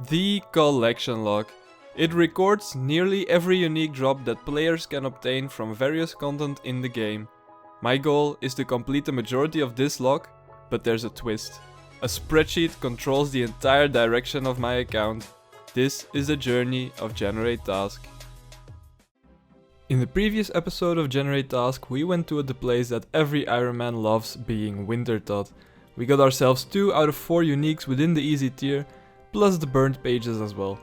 The collection log. It records nearly every unique drop that players can obtain from various content in the game. My goal is to complete the majority of this log, but there's a twist. A spreadsheet controls the entire direction of my account. This is the journey of GenerateTask. In the previous episode of GenerateTask, we went to the place that every Ironman loves, being Wintertot. We got ourselves 2 out of 4 uniques within the easy tier, plus the burnt pages as well.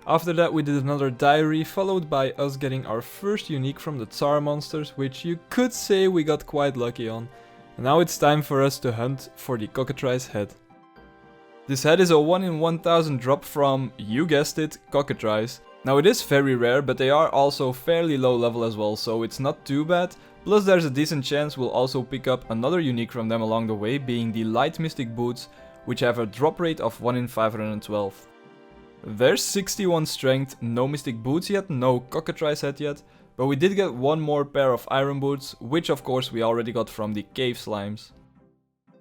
After that we did another diary, followed by us getting our first unique from the Tsar monsters, which you could say we got quite lucky on. And now it's time for us to hunt for the cockatrice head. This head is a 1 in 1000 drop from, you guessed it, cockatrice. Now it is very rare, but they are also fairly low level as well, so it's not too bad. Plus there's a decent chance we'll also pick up another unique from them along the way, being the light mystic boots, which have a drop rate of 1 in 512. There's 61 strength, no mystic boots yet, no cockatrice head yet, but we did get one more pair of iron boots, which of course we already got from the cave slimes.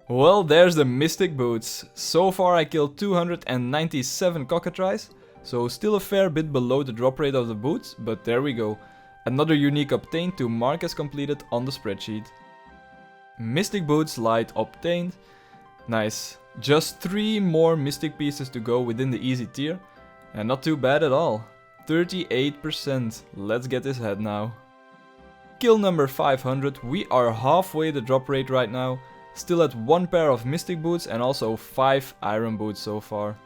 Well, there's the mystic boots. So far I killed 297 cockatrice, so still a fair bit below the drop rate of the boots, but there we go. Another unique obtained to mark as completed on the spreadsheet. Mystic boots light obtained. Nice. Just 3 more mystic pieces to go within the easy tier, and not too bad at all. 38%. Let's get this head now. Kill number 500. We are halfway the drop rate right now. Still at 1 pair of mystic boots and also 5 iron boots so far.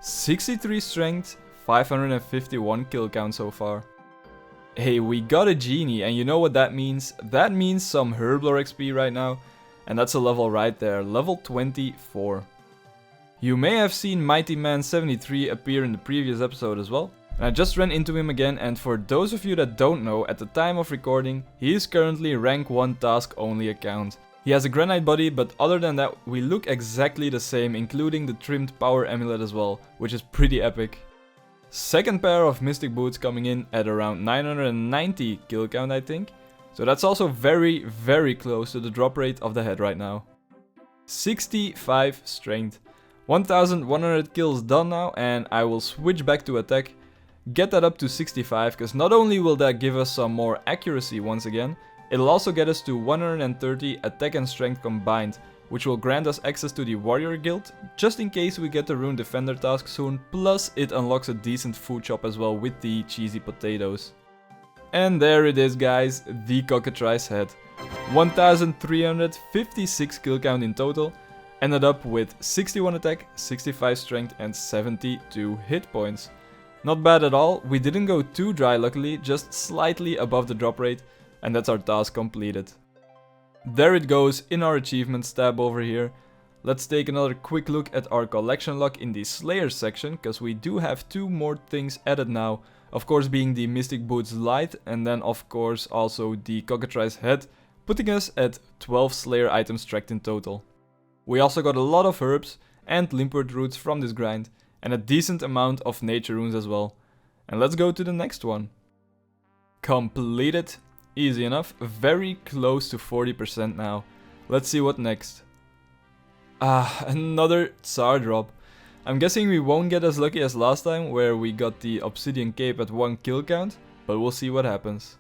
63 strength, 551 kill count so far. Hey, we got a genie, and you know what that means? That means some herblore XP right now. And that's a level right there, level 24. You may have seen Mighty Man 73 appear in the previous episode as well. And I just ran into him again, and for those of you that don't know, at the time of recording, he is currently rank 1 task only account. He has a granite body, but other than that, we look exactly the same, including the trimmed power amulet as well, which is pretty epic. Second pair of mystic boots coming in at around 990 kill count, I think. So that's also very, very close to the drop rate of the head right now. 65 strength. 1100 kills done now, and I will switch back to attack. Get that up to 65, because not only will that give us some more accuracy once again, it'll also get us to 130 attack and strength combined, which will grant us access to the warrior guild, just in case we get the rune defender task soon, plus it unlocks a decent food shop as well with the cheesy potatoes. And there it is, guys, the cockatrice head. 1356 kill count in total, ended up with 61 attack, 65 strength and 72 hit points. Not bad at all. We didn't go too dry luckily, just slightly above the drop rate, and that's our task completed. There it goes in our achievements tab over here. Let's take another quick look at our collection log in the Slayer section, because we do have 2 more things added now. Of course being the Mystic Boots Light, and then of course also the Cockatrice Head, putting us at 12 Slayer items tracked in total. We also got a lot of herbs and limpwort roots from this grind, and a decent amount of nature runes as well. And let's go to the next one. Completed. Easy enough, very close to 40% now. Let's see what next. Another Tsar drop. I'm guessing we won't get as lucky as last time, where we got the obsidian cape at 1 kill count, but we'll see what happens.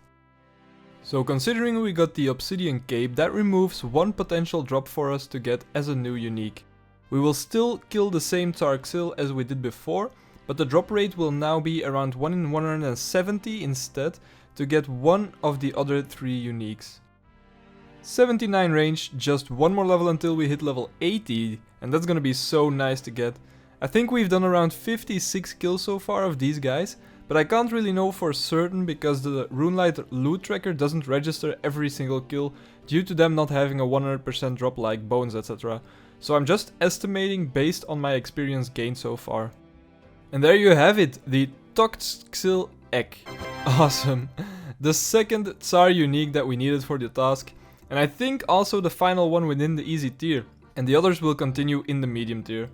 So considering we got the obsidian cape, that removes 1 potential drop for us to get as a new unique. We will still kill the same Tarxil as we did before, but the drop rate will now be around 1 in 170 instead, to get one of the other 3 uniques. 79 range, just 1 more level until we hit level 80, and that's gonna be so nice to get. I think we've done around 56 kills so far of these guys, but I can't really know for certain because the Runelight loot tracker doesn't register every single kill due to them not having a 100% drop like bones, etc. So I'm just estimating based on my experience gained so far. And there you have it, the Toxil Egg. Awesome. The second Tsar unique that we needed for the task, and I think also the final one within the easy tier, and the others will continue in the medium tier.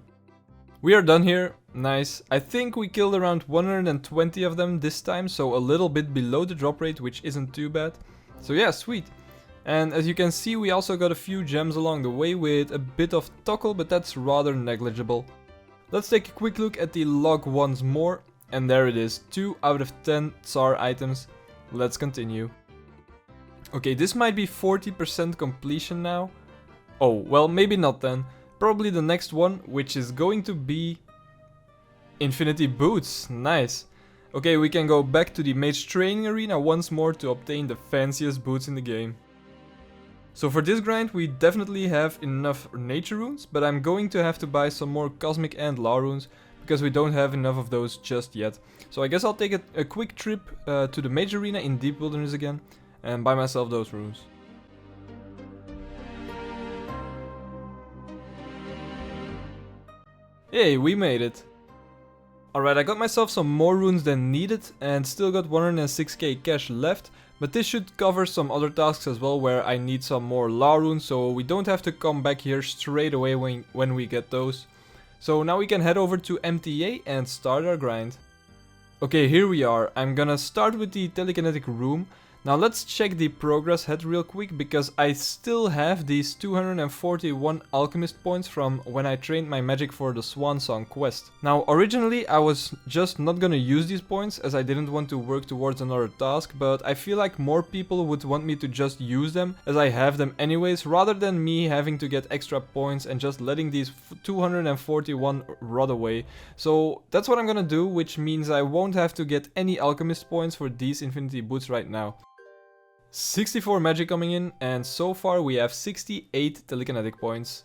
We are done here, nice. I think we killed around 120 of them this time, so a little bit below the drop rate, which isn't too bad. So yeah, sweet. And as you can see, we also got a few gems along the way with a bit of toggle, but that's rather negligible. Let's take a quick look at the log once more, and there it is, 2 out of 10 Tsar items. Let's continue. Okay, this might be 40% completion now. Oh, well, maybe not then. Probably the next one, which is going to be Infinity Boots. Nice. Okay, we can go back to the Mage Training Arena once more to obtain the fanciest boots in the game. So for this grind we definitely have enough nature runes, but I'm going to have to buy some more cosmic and law runes, because we don't have enough of those just yet. So I guess I'll take a quick trip to the Mage Arena in Deep Wilderness again, and buy myself those runes. Hey, we made it! Alright, I got myself some more runes than needed and still got 106k cash left, but this should cover some other tasks as well where I need some more law runes, so we don't have to come back here straight away when we get those. So now we can head over to MTA and start our grind. Okay, here we are. I'm gonna start with the telekinetic room. Now let's check the progress head real quick, because I still have these 241 alchemist points from when I trained my magic for the Swan Song quest. Now originally I was just not gonna use these points as I didn't want to work towards another task, but I feel like more people would want me to just use them as I have them anyways, rather than me having to get extra points and just letting these 241 rot away. So that's what I'm gonna do, which means I won't have to get any alchemist points for these infinity boots right now. 64 magic coming in, and so far we have 68 telekinetic points.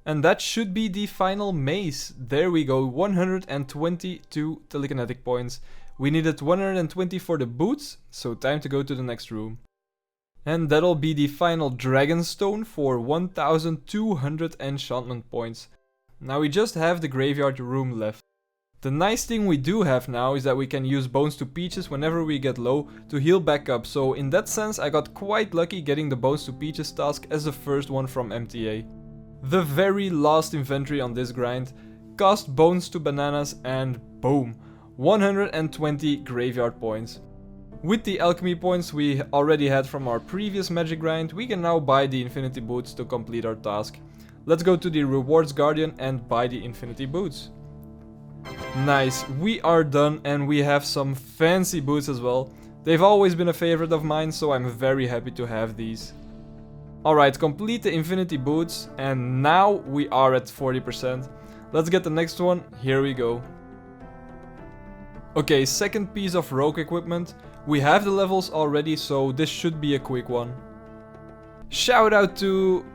And that should be the final maze. There we go, 122 telekinetic points. We needed 120 for the boots, so time to go to the next room. And that'll be the final dragon stone for 1200 enchantment points. Now we just have the graveyard room left. The nice thing we do have now is that we can use Bones to Peaches whenever we get low to heal back up, so in that sense I got quite lucky getting the Bones to Peaches task as the first one from MTA. The very last inventory on this grind, cast Bones to Bananas and boom, 120 graveyard points. With the alchemy points we already had from our previous magic grind, we can now buy the infinity boots to complete our task. Let's go to the rewards guardian and buy the infinity boots. Nice, we are done and we have some fancy boots as well. They've always been a favorite of mine, so I'm very happy to have these. Alright, complete the infinity boots and now we are at 40%. Let's get the next one, here we go. Okay, second piece of rogue equipment. We have the levels already, so this should be a quick one. Shout out to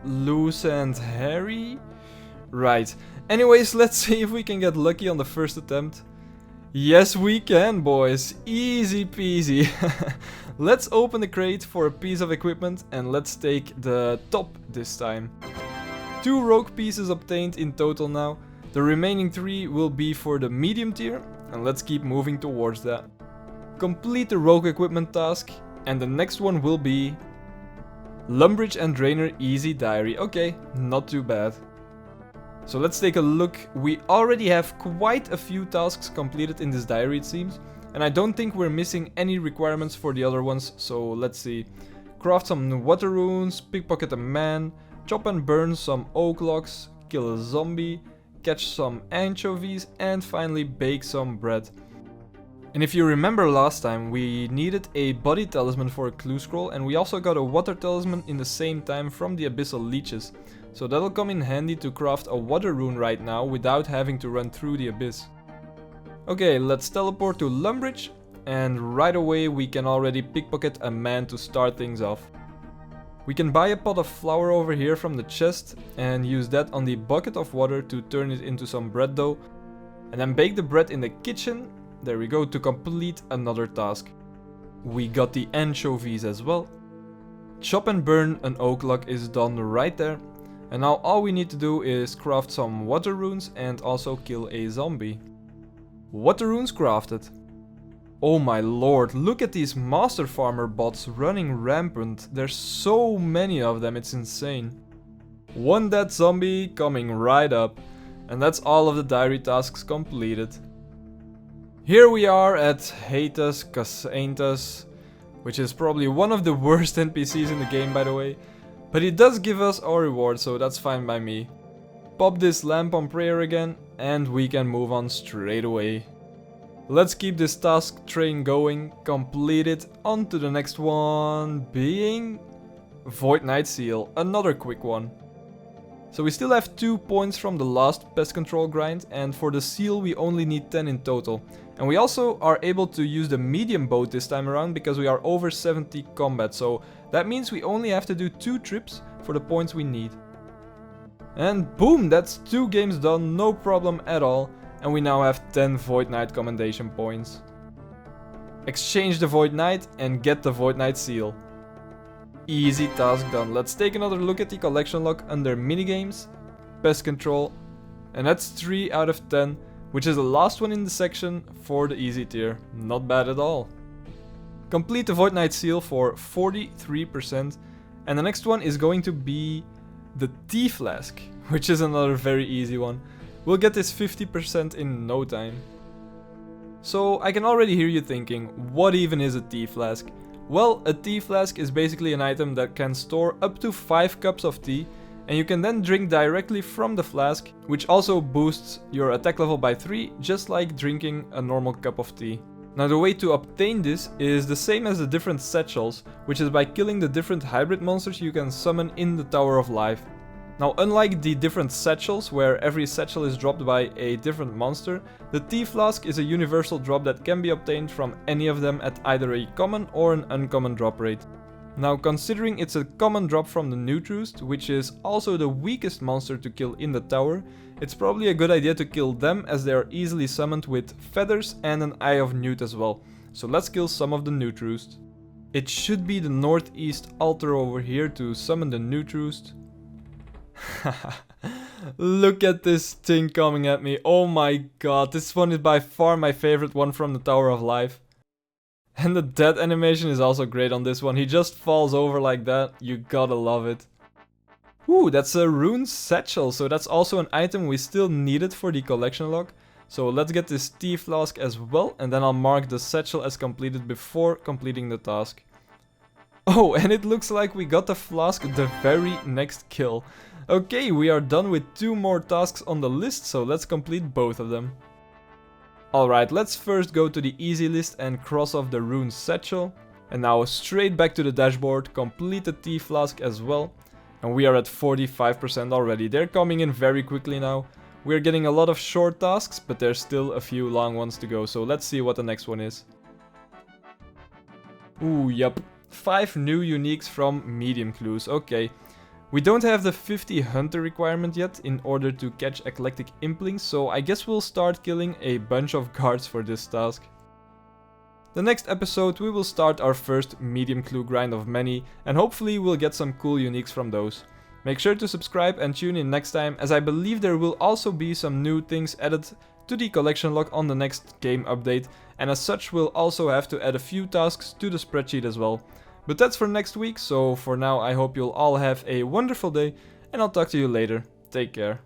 Luce and Harry? Right. Anyways, let's see if we can get lucky on the first attempt. Yes, we can, boys. Easy peasy. Let's open the crate for a piece of equipment and let's take the top this time. 2 rogue pieces obtained in total now. The remaining 3 will be for the medium tier, and let's keep moving towards that. Complete the rogue equipment task, and the next one will be Lumbridge and Draenor Easy Diary. Okay, not too bad. So let's take a look. We already have quite a few tasks completed in this diary, it seems. And I don't think we're missing any requirements for the other ones, so let's see. Craft some water runes, pickpocket a man, chop and burn some oak logs, kill a zombie, catch some anchovies, and finally bake some bread. And if you remember last time, we needed a body talisman for a clue scroll, and we also got a water talisman in the same time from the abyssal leeches. So that'll come in handy to craft a water rune right now without having to run through the abyss. Okay, let's teleport to Lumbridge, and right away we can already pickpocket a man to start things off. We can buy a pot of flour over here from the chest and use that on the bucket of water to turn it into some bread dough, and then bake the bread in the kitchen. There we go, to complete another task. We got the anchovies as well. Chop and burn an oak log is done right there. And now all we need to do is craft some water runes and also kill a zombie. Water runes crafted. Oh my lord, look at these master farmer bots running rampant. There's so many of them, it's insane. One dead zombie coming right up. And that's all of the diary tasks completed. Here we are at Psyentia, which is probably one of the worst NPCs in the game, by the way. But it does give us our reward, so that's fine by me. pop this lamp on prayer again, and we can move on straight away. Let's keep this task train going, complete it, on to the next one, being Void Knight Seal, another quick one. So we still have 2 points from the last pest control grind, and for the seal we only need 10 in total. And we also are able to use the medium boat this time around because we are over 70 combat, so that means we only have to do 2 trips for the points we need. And boom, that's 2 games done, no problem at all. And we now have 10 Void Knight commendation points. Exchange the Void Knight and get the Void Knight seal. Easy task done. Let's take another look at the collection log under minigames, pest control, and that's 3 out of 10, which is the last one in the section for the easy tier. Not bad at all. Complete the Void Knight seal for 43%, and the next one is going to be the Flask, which is another very easy one. We'll get this 50% in no time. So I can already hear you thinking, what even is a Flask? Well, a Flask is basically an item that can store up to 5 cups of tea, and you can then drink directly from the flask, which also boosts your attack level by 3, just like drinking a normal cup of tea. Now the way to obtain this is the same as the different satchels, which is by killing the different hybrid monsters you can summon in the Tower of Life. Now, unlike the different satchels, where every satchel is dropped by a different monster, the Flask is a universal drop that can be obtained from any of them at either a common or an uncommon drop rate. Now, considering it's a common drop from the Newt Roost, which is also the weakest monster to kill in the tower, it's probably a good idea to kill them as they are easily summoned with feathers and an Eye of Newt as well. So let's kill some of the Newt Roost. It should be the northeast altar over here to summon the Newt Roost. Look at this thing coming at me. Oh my god, this one is by far my favorite one from the Tower of Life. And the death animation is also great on this one. He just falls over like that. You gotta love it. Ooh, that's a rune satchel. So that's also an item we still needed for the collection log. So let's get this Flask as well. And then I'll mark the satchel as completed before completing the task. Oh, and it looks like we got the flask the very next kill. Okay, we are done with 2 more tasks on the list, so let's complete both of them. Alright, let's first go to the easy list and cross off the rune satchel. And now straight back to the dashboard, complete the Flask as well. And we are at 45% already. They're coming in very quickly now. We're getting a lot of short tasks, but there's still a few long ones to go, so let's see what the next one is. Ooh, yup. 5 new uniques from medium clues, okay. We don't have the 50 hunter requirement yet in order to catch eclectic implings, so I guess we'll start killing a bunch of guards for this task. The next episode we will start our first medium clue grind of many, and hopefully we'll get some cool uniques from those. Make sure to subscribe and tune in next time, as I believe there will also be some new things added to the collection log on the next game update, and as such we'll also have to add a few tasks to the spreadsheet as well. But that's for next week, so for now I hope you'll all have a wonderful day, and I'll talk to you later. Take care.